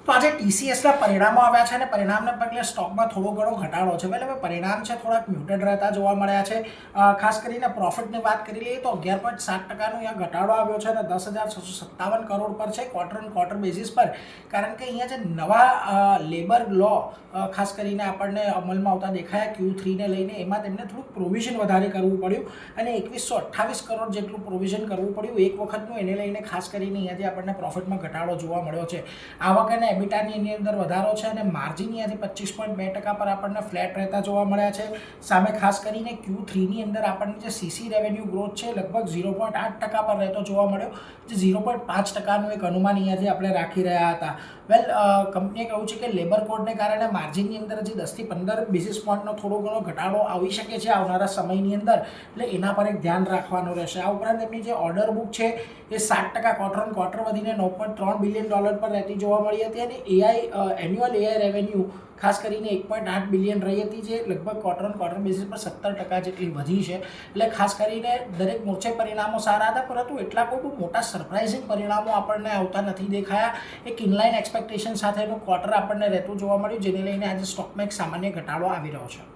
તો આજે ટીસીએસના પરિણામો આવ્યા છે અને પરિણામને પગલે સ્ટોકમાં થોડો ઘણો ઘટાડો છે. એટલે હવે પરિણામ છે થોડાક મ્યુટેડ રહેતા જોવા મળ્યા છે. ખાસ કરીને પ્રોફિટની વાત કરી લઈએ તો 11.7%નો અહીંયા ઘટાડો આવ્યો છે અને 10,657 કરોડ પર છે ક્વાર્ટર ઓન ક્વાર્ટર બેઝિસ પર. કારણ કે અહીંયા જે નવા લેબર લો ખાસ કરીને આપણને અમલમાં આવતા દેખાયા Q3ને લઈને, એમાં તેમને થોડુંક પ્રોવિઝન વધારે કરવું પડ્યું અને 2128 કરોડ જેટલું પ્રોવિઝન કરવું પડ્યું એક વખતનું. એને લઈને ખાસ કરીને અહીંયાથી આપણને પ્રોફિટમાં ઘટાડો જોવા મળ્યો છે. આવક અને એબિટાની એની અંદર વધારો છે અને માર્જિન અહીંયાથી 25.2% પર આપણને ફ્લેટ રહેતા જોવા મળ્યા છે. સામે ખાસ કરીને Q3ની અંદર આપણને જે સીસી રેવન્યુ ગ્રોથ છે લગભગ 0.8% પર રહેતો જોવા મળ્યો, જે 0.5%નું એક અનુમાન અહીંયાથી આપણે રાખી રહ્યા હતા. વેલ, કંપનીએ કહ્યું છે કે લેબર કોડને કારણે માર્જિનની અંદર હજી 10 થી 15 બેઝિસ પોઈન્ટનો થોડો ઘણો ઘટાડો આવી શકે છે આવનારા સમયની અંદર, એટલે એના પર એક ધ્યાન રાખવાનું રહેશે. આ ઉપરાંત એમની જે ઓર્ડર બુક છે એ 7% ક્વાર્ટર ઓન ક્વાર્ટર વધીને $9.3 બિલિયન પર રહેતી જોવા મળી હતી અને એન્યુઅલ એઆઈ રેવન્યુ ખાસ કરીને 1.8 બિલિયન રહી હતી, જે લગભગ ક્વાર્ટર ઓન ક્વાર્ટર બેઝિસ પર 17% જેટલી વધી છે. એટલે ખાસ કરીને દરેક મોરચે પરિણામો સારા હતા, પરંતુ એટલા કોઈ બહુ મોટા સરપ્રાઇઝિંગ પરિણામો આપણને આવતા નથી દેખાયા. એક ઇનલાઇન એક્સપેક્ટેશન સાથેનું ક્વાર્ટર આપણને રહેતું જોવા મળ્યું, જેને લઈને આજે સ્ટોકમાં એક સામાન્ય ઘટાડો આવી રહ્યો છે.